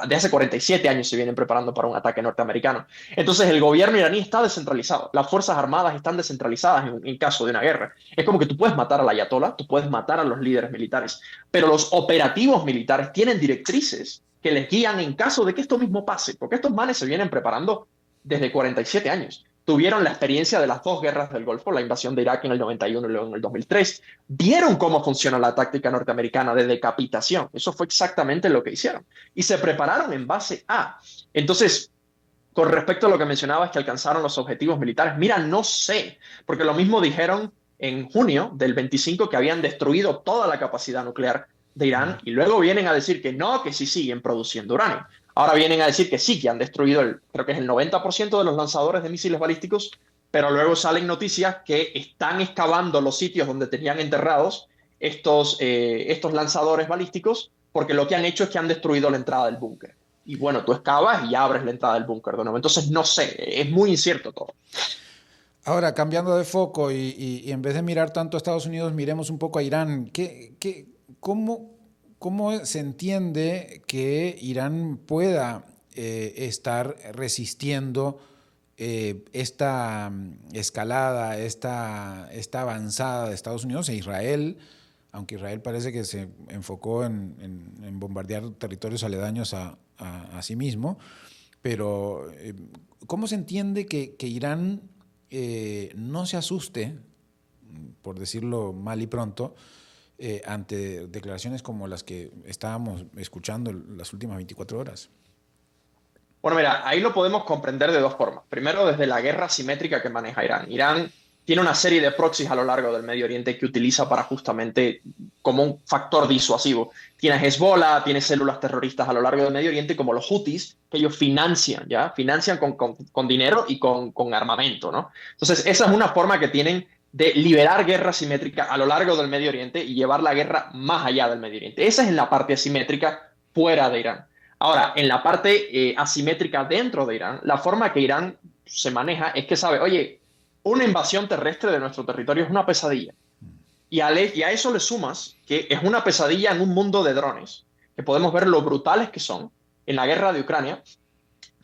desde hace 47 años se vienen preparando para un ataque norteamericano. Entonces el gobierno iraní está descentralizado, las fuerzas armadas están descentralizadas en caso de una guerra. Es como que tú puedes matar al ayatolá, tú puedes matar a los líderes militares, pero los operativos militares tienen directrices que les guían en caso de que esto mismo pase, porque estos manes se vienen preparando desde 47 años. Tuvieron la experiencia de las dos guerras del Golfo, la invasión de Irak en el 91 y luego en el 2003. Vieron cómo funciona la táctica norteamericana de decapitación. Eso fue exactamente lo que hicieron. Y se prepararon en base a. Entonces, con respecto a lo que mencionabas, que alcanzaron los objetivos militares, mira, no sé, porque lo mismo dijeron en junio del 25 que habían destruido toda la capacidad nuclear de Irán y luego vienen a decir que no, que sí siguen produciendo uranio. Ahora vienen a decir que sí, que han destruido creo que es el 90% de los lanzadores de misiles balísticos, pero luego salen noticias que están excavando los sitios donde tenían enterrados estos lanzadores balísticos, porque lo que han hecho es que han destruido la entrada del búnker. Y bueno, tú excavas y abres la entrada del búnker de nuevo. Entonces, no sé, es muy incierto todo. Ahora, cambiando de foco y en vez de mirar tanto a Estados Unidos, miremos un poco a Irán. ¿Cómo se entiende que Irán pueda estar resistiendo esta escalada, esta avanzada de Estados Unidos e Israel? Aunque Israel parece que se enfocó en bombardear territorios aledaños a sí mismo, pero ¿cómo se entiende que Irán no se asuste, por decirlo mal y pronto, ante declaraciones como las que estábamos escuchando las últimas 24 horas? Bueno, mira, ahí lo podemos comprender de dos formas. Primero, desde la guerra asimétrica que maneja Irán. Irán tiene una serie de proxies a lo largo del Medio Oriente que utiliza para justamente como un factor disuasivo. Tiene Hezbollah, tiene células terroristas a lo largo del Medio Oriente como los Houthis, que ellos financian, ¿ya? Financian con dinero y con armamento, ¿no? Entonces, esa es una forma que tienen de liberar guerra asimétrica a lo largo del Medio Oriente y llevar la guerra más allá del Medio Oriente. Esa es en la parte asimétrica fuera de Irán. Ahora, en la parte asimétrica dentro de Irán, la forma que Irán se maneja es que sabe, oye, una invasión terrestre de nuestro territorio es una pesadilla. Y a eso le sumas que es una pesadilla en un mundo de drones, que podemos ver lo brutales que son en la guerra de Ucrania,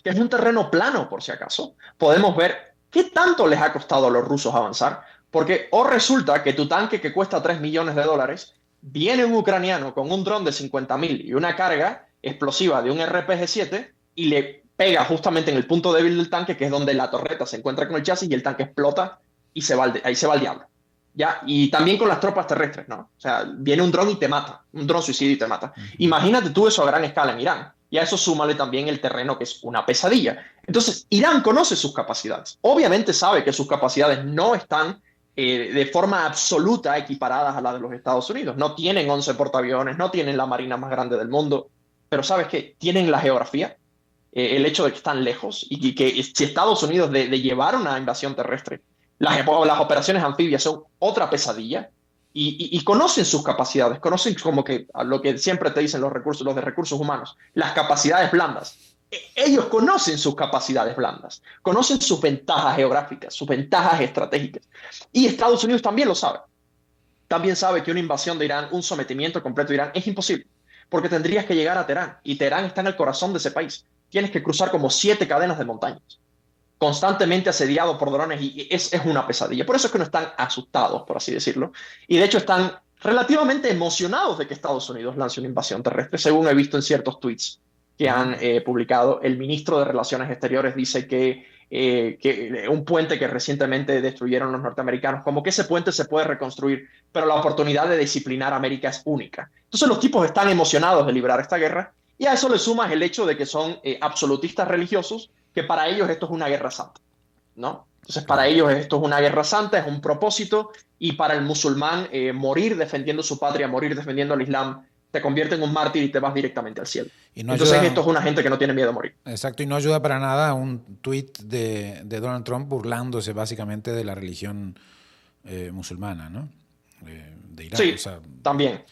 que es un terreno plano, por si acaso. Podemos ver qué tanto les ha costado a los rusos avanzar, porque o resulta que tu tanque que cuesta $3 millones, viene un ucraniano con un dron de 50.000 y una carga explosiva de un RPG-7 y le pega justamente en el punto débil del tanque, que es donde la torreta se encuentra con el chasis y el tanque explota y ahí se va el diablo. ¿Ya? Y también con las tropas terrestres, ¿no? O sea, viene un dron y te mata, un dron suicidio y te mata. Imagínate tú eso a gran escala en Irán. Y a eso súmale también el terreno, que es una pesadilla. Entonces, Irán conoce sus capacidades. Obviamente sabe que sus capacidades no están de forma absoluta equiparadas a las de los Estados Unidos. No tienen 11 portaaviones, no tienen la marina más grande del mundo, pero ¿sabes qué? Tienen la geografía, el hecho de que están lejos y que si Estados Unidos de llevar una invasión terrestre, las operaciones anfibias son otra pesadilla y conocen sus capacidades, conocen como que a lo que siempre te dicen los de recursos humanos, las capacidades blandas. Ellos conocen sus capacidades blandas, conocen sus ventajas geográficas, sus ventajas estratégicas. Y Estados Unidos también lo sabe. También sabe que una invasión de Irán, un sometimiento completo de Irán es imposible, porque tendrías que llegar a Teherán, y Teherán está en el corazón de ese país. Tienes que cruzar como 7 cadenas de montañas, constantemente asediado por drones, y es una pesadilla. Por eso es que no están asustados, por así decirlo, y de hecho están relativamente emocionados de que Estados Unidos lance una invasión terrestre, según he visto en ciertos tweets que han publicado. El ministro de Relaciones Exteriores dice que un puente que recientemente destruyeron los norteamericanos, como que ese puente se puede reconstruir, pero la oportunidad de disciplinar a América es única. Entonces los tipos están emocionados de librar esta guerra, y a eso le sumas el hecho de que son absolutistas religiosos, que para ellos esto es una guerra santa, ¿no? Entonces para ellos esto es una guerra santa, es un propósito, y para el musulmán morir defendiendo su patria, morir defendiendo al Islam, te convierte en un mártir y te vas directamente al cielo. Entonces esto es una gente que no tiene miedo a morir. Exacto, y no ayuda para nada un tuit de Donald Trump burlándose básicamente de la religión musulmana, ¿no? De Irán. Sí, o sea, también.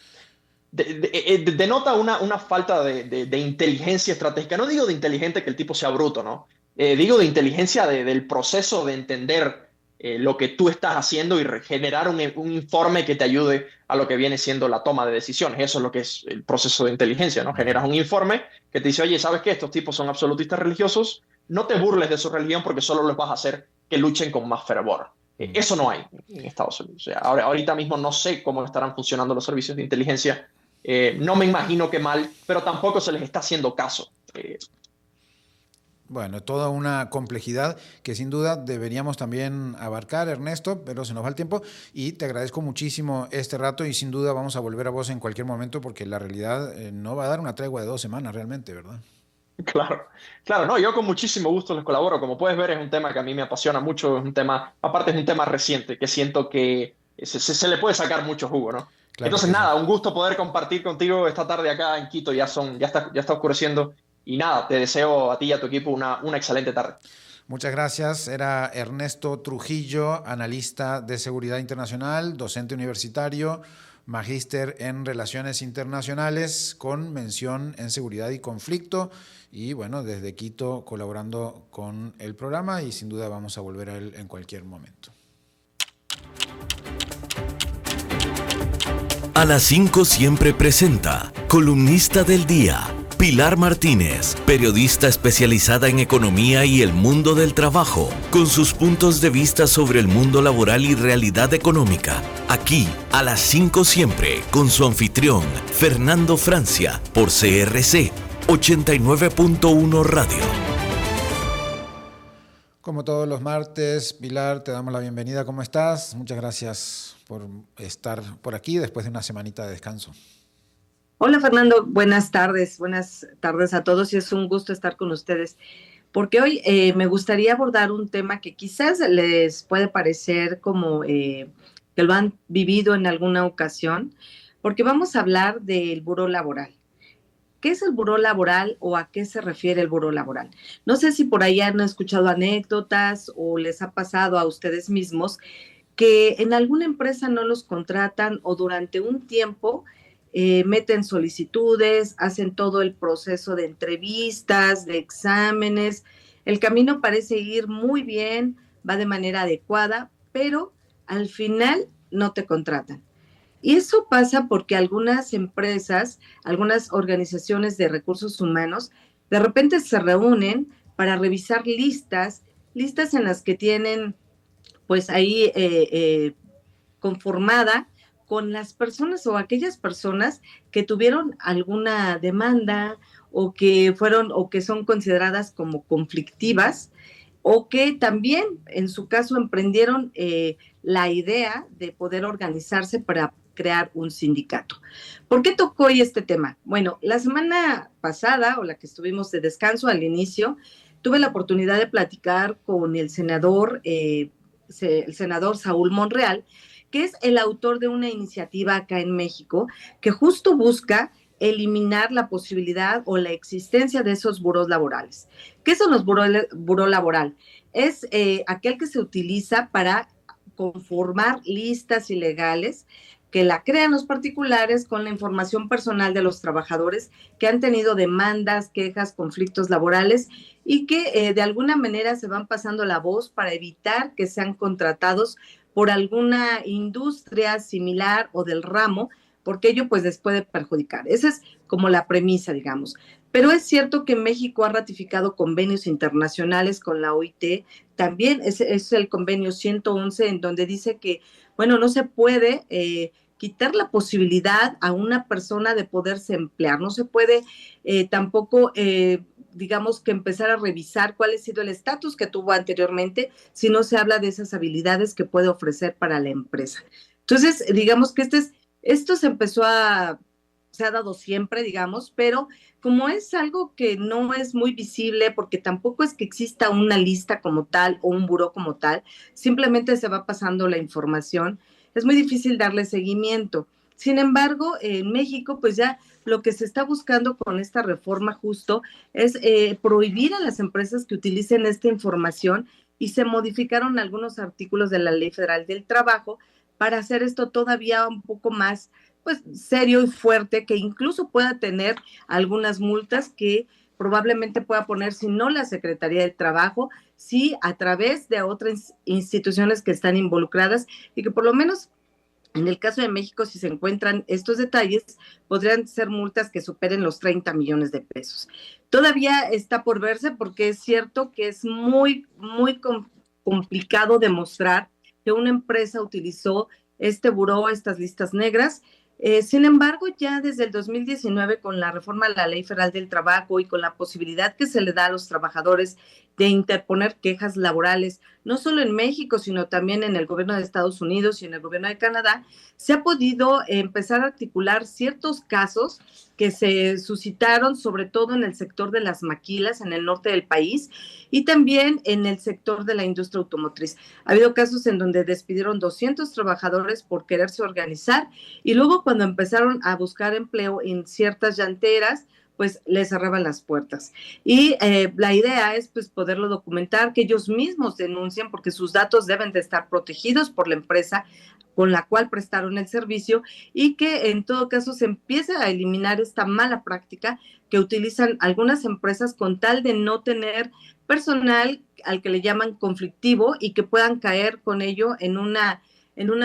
Denota una falta de inteligencia estratégica. No digo de inteligente que el tipo sea bruto, ¿no? Digo de inteligencia del proceso de entender lo que tú estás haciendo y generar un informe que te ayude a lo que viene siendo la toma de decisiones. Eso es lo que es el proceso de inteligencia, ¿no? Generas un informe que te dice, oye, ¿sabes qué? Estos tipos son absolutistas religiosos, no te burles de su religión porque solo les vas a hacer que luchen con más fervor. Eso no hay en Estados Unidos. O sea, ahorita mismo no sé cómo estarán funcionando los servicios de inteligencia. No me imagino que mal, pero tampoco se les está haciendo caso. Bueno, toda una complejidad que sin duda deberíamos también abarcar, Ernesto, pero se nos va el tiempo y te agradezco muchísimo este rato y sin duda vamos a volver a vos en cualquier momento porque la realidad no va a dar una tregua de 2 semanas realmente, ¿verdad? Claro, claro, no, yo con muchísimo gusto les colaboro. Como puedes ver, es un tema que a mí me apasiona mucho, es un tema, aparte es un tema reciente, que siento que se le puede sacar mucho jugo, ¿no? Claro Entonces, que sí. nada, un gusto poder compartir contigo esta tarde acá en Quito, ya está oscureciendo, y nada, te deseo a ti y a tu equipo una excelente tarde. Muchas gracias. Era Ernesto Trujillo, analista de seguridad internacional, docente universitario, magíster en relaciones internacionales con mención en seguridad y conflicto y bueno, desde Quito colaborando con el programa y sin duda vamos a volver a él en cualquier momento. A las 5 siempre presenta Columnista del Día. Pilar Martínez, periodista especializada en economía y el mundo del trabajo, con sus puntos de vista sobre el mundo laboral y realidad económica. Aquí, a las 5 siempre, con su anfitrión, Fernando Francia, por CRC 89.1 Radio. Como todos los martes, Pilar, te damos la bienvenida. ¿Cómo estás? Muchas gracias por estar por aquí después de una semanita de descanso. Hola Fernando, buenas tardes a todos y es un gusto estar con ustedes, porque hoy me gustaría abordar un tema que quizás les puede parecer como que lo han vivido en alguna ocasión, porque vamos a hablar del buró laboral. ¿Qué es el buró laboral o a qué se refiere el buró laboral? No sé si por ahí han escuchado anécdotas o les ha pasado a ustedes mismos que en alguna empresa no los contratan o durante un tiempo meten solicitudes, hacen todo el proceso de entrevistas, de exámenes. El camino parece ir muy bien, va de manera adecuada, pero al final no te contratan. Y eso pasa porque algunas empresas, algunas organizaciones de recursos humanos, de repente se reúnen para revisar listas en las que tienen pues ahí conformada con las personas o aquellas personas que tuvieron alguna demanda o que son consideradas como conflictivas o que también en su caso emprendieron la idea de poder organizarse para crear un sindicato. ¿Por qué tocó hoy este tema? Bueno, la semana pasada o la que estuvimos de descanso al inicio, tuve la oportunidad de platicar con el senador Saúl Monreal, que es el autor de una iniciativa acá en México que justo busca eliminar la posibilidad o la existencia de esos burós laborales. ¿Qué son los buró laboral? Es aquel que se utiliza para conformar listas ilegales que la crean los particulares con la información personal de los trabajadores que han tenido demandas, quejas, conflictos laborales y que de alguna manera se van pasando la voz para evitar que sean contratados por alguna industria similar o del ramo, porque ello pues les puede perjudicar. Esa es como la premisa, digamos. Pero es cierto que México ha ratificado convenios internacionales con la OIT, también es el convenio 111 en donde dice que, bueno, no se puede quitar la posibilidad a una persona de poderse emplear, no se puede tampoco digamos que empezar a revisar cuál ha sido el estatus que tuvo anteriormente si no se habla de esas habilidades que puede ofrecer para la empresa. Entonces, digamos que esto se ha dado siempre, digamos, pero como es algo que no es muy visible, porque tampoco es que exista una lista como tal o un buró como tal, simplemente se va pasando la información, es muy difícil darle seguimiento. Sin embargo, en México, pues ya lo que se está buscando con esta reforma justo es prohibir a las empresas que utilicen esta información y se modificaron algunos artículos de la Ley Federal del Trabajo para hacer esto todavía un poco más pues serio y fuerte, que incluso pueda tener algunas multas que probablemente pueda poner, si no la Secretaría del Trabajo, sí a través de otras instituciones que están involucradas y que por lo menos en el caso de México, si se encuentran estos detalles, podrían ser multas que superen los 30 millones de pesos. Todavía está por verse porque es cierto que es muy, muy complicado demostrar que una empresa utilizó este buró, estas listas negras. Sin embargo, ya desde el 2019, con la reforma a la Ley Federal del Trabajo y con la posibilidad que se le da a los trabajadores de interponer quejas laborales, no solo en México, sino también en el gobierno de Estados Unidos y en el gobierno de Canadá, se ha podido empezar a articular ciertos casos que se suscitaron sobre todo en el sector de las maquilas en el norte del país y también en el sector de la industria automotriz. Ha habido casos en donde despidieron 200 trabajadores por quererse organizar y luego cuando empezaron a buscar empleo en ciertas llanteras, pues les cerraban las puertas. Y la idea es pues poderlo documentar, que ellos mismos denuncien porque sus datos deben de estar protegidos por la empresa con la cual prestaron el servicio y que en todo caso se empiece a eliminar esta mala práctica que utilizan algunas empresas con tal de no tener personal al que le llaman conflictivo y que puedan caer con ello en una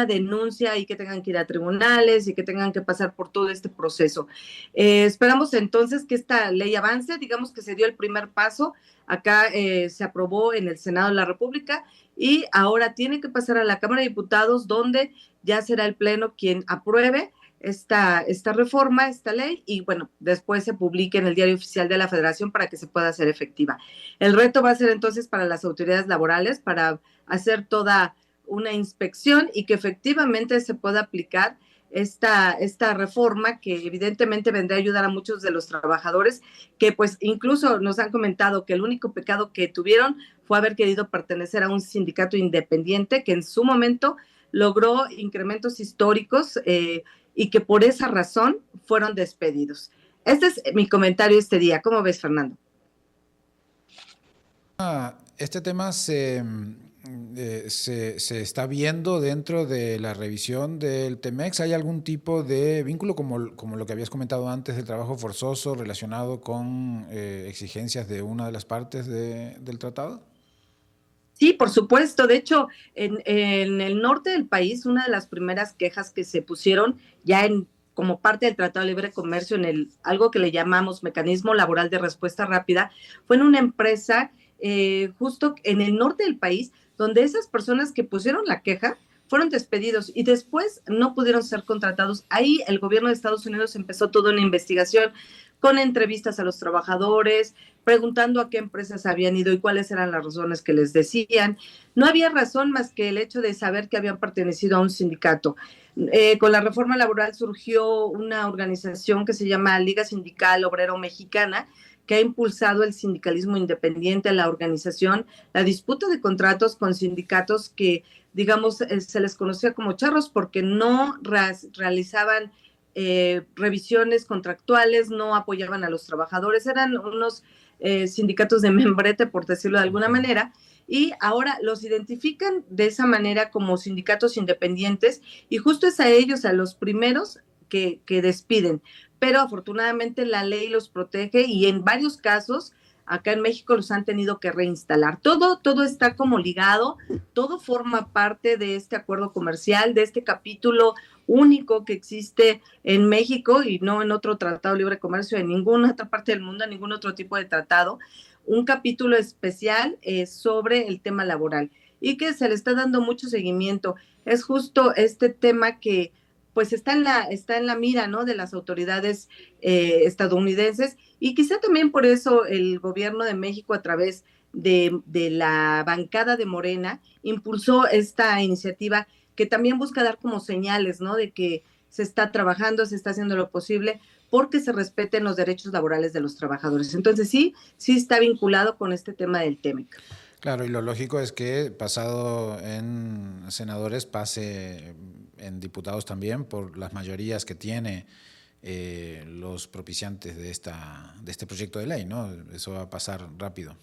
denuncia y que tengan que ir a tribunales y que tengan que pasar por todo este proceso. Esperamos entonces que esta ley avance, digamos que se dio el primer paso, acá se aprobó en el Senado de la República y ahora tiene que pasar a la Cámara de Diputados, donde ya será el Pleno quien apruebe esta reforma, esta ley, y bueno, después se publique en el Diario Oficial de la Federación para que se pueda hacer efectiva. El reto va a ser entonces para las autoridades laborales, para hacer toda una inspección y que efectivamente se pueda aplicar esta reforma que evidentemente vendrá a ayudar a muchos de los trabajadores que pues incluso nos han comentado que el único pecado que tuvieron fue haber querido pertenecer a un sindicato independiente que en su momento logró incrementos históricos y que por esa razón fueron despedidos. Este es mi comentario este día. ¿Cómo ves, Fernando? Este tema se está viendo dentro de la revisión del TEMEX. ¿Hay algún tipo de vínculo como lo que habías comentado antes del trabajo forzoso relacionado con exigencias de una de las partes del tratado? Sí, por supuesto. De hecho, en el norte del país, una de las primeras quejas que se pusieron ya como parte del Tratado de Libre Comercio en algo que le llamamos Mecanismo Laboral de Respuesta Rápida, fue en una empresa justo en el norte del país, donde esas personas que pusieron la queja fueron despedidos y después no pudieron ser contratados. Ahí el gobierno de Estados Unidos empezó toda una investigación con entrevistas a los trabajadores, preguntando a qué empresas habían ido y cuáles eran las razones que les decían. No había razón más que el hecho de saber que habían pertenecido a un sindicato. Con la reforma laboral surgió una organización que se llama Liga Sindical Obrero Mexicana, que ha impulsado el sindicalismo independiente, la organización, la disputa de contratos con sindicatos que, digamos, se les conocía como charros porque no realizaban revisiones contractuales, no apoyaban a los trabajadores, eran unos sindicatos de membrete, por decirlo de alguna manera, y ahora los identifican de esa manera como sindicatos independientes y justo es a ellos, a los primeros que despiden. Pero afortunadamente la ley los protege y en varios casos acá en México los han tenido que reinstalar. Todo está como ligado, todo forma parte de este acuerdo comercial, de este capítulo único que existe en México y no en otro tratado de libre comercio, en ninguna otra parte del mundo, en ningún otro tipo de tratado, un capítulo especial sobre el tema laboral y que se le está dando mucho seguimiento. Es justo este tema que pues está en la mira, ¿no?, de las autoridades estadounidenses y quizá también por eso el gobierno de México a través de la bancada de Morena impulsó esta iniciativa que también busca dar como señales, ¿no?, de que se está trabajando, se está haciendo lo posible porque se respeten los derechos laborales de los trabajadores. Entonces sí está vinculado con este tema del TEMEC. Claro, y lo lógico es que pasado en senadores pase en diputados también por las mayorías que tiene los propiciantes de este proyecto de ley, ¿no? Eso va a pasar rápido.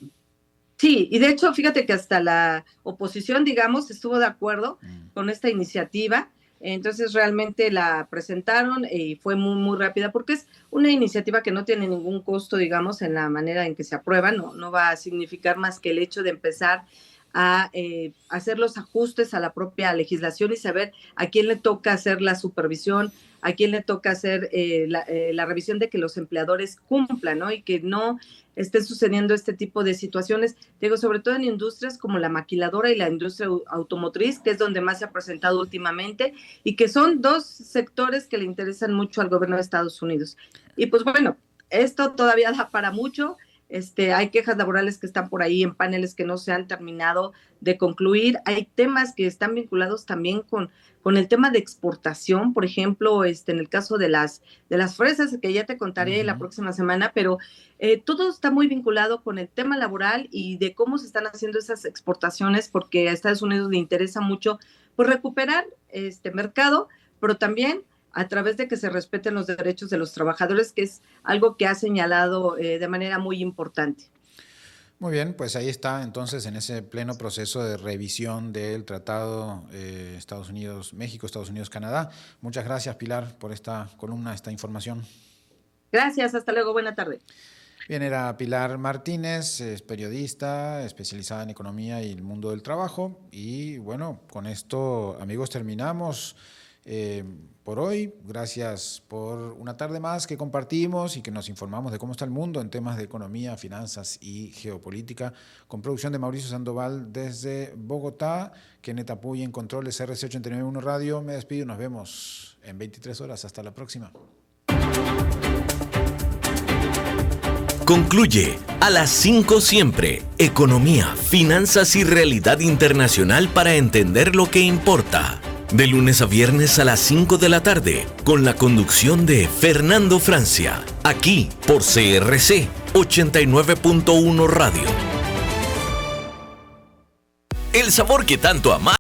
Sí, y de hecho, fíjate que hasta la oposición, digamos, estuvo de acuerdo con esta iniciativa, Entonces realmente la presentaron y fue muy, muy rápida porque es una iniciativa que no tiene ningún costo, digamos, en la manera en que se aprueba, no va a significar más que el hecho de empezar a hacer los ajustes a la propia legislación y saber a quién le toca hacer la supervisión, a quién le toca hacer la revisión de que los empleadores cumplan, ¿no? Y que no esté sucediendo este tipo de situaciones, digo, sobre todo en industrias como la maquiladora y la industria automotriz, que es donde más se ha presentado últimamente, y que son dos sectores que le interesan mucho al gobierno de Estados Unidos. Y pues bueno, esto todavía da para mucho. Hay quejas laborales que están por ahí en paneles que no se han terminado de concluir. Hay temas que están vinculados también con el tema de exportación, por ejemplo, en el caso de las fresas, que ya te contaré la próxima semana, pero todo está muy vinculado con el tema laboral y de cómo se están haciendo esas exportaciones, porque a Estados Unidos le interesa mucho pues, recuperar este mercado, pero también a través de que se respeten los derechos de los trabajadores, que es algo que ha señalado de manera muy importante. Muy bien, pues ahí está entonces en ese pleno proceso de revisión del Tratado Estados Unidos-México, Estados Unidos-Canadá. Muchas gracias, Pilar, por esta columna, esta información. Gracias, hasta luego, buena tarde. Bien, era Pilar Martínez, es periodista especializada en economía y el mundo del trabajo. Y bueno, con esto, amigos, terminamos por hoy. Gracias por una tarde más que compartimos y que nos informamos de cómo está el mundo en temas de economía, finanzas y geopolítica, con producción de Mauricio Sandoval desde Bogotá, Kenneth Apuy en controles RC 891 Radio. Me despido y nos vemos en 23 horas. Hasta la próxima. Concluye a las 5 siempre, economía, finanzas y realidad internacional para entender lo que importa. De lunes a viernes a las 5 de la tarde, con la conducción de Fernando Francia, aquí por CRC 89.1 Radio. El sabor que tanto ama.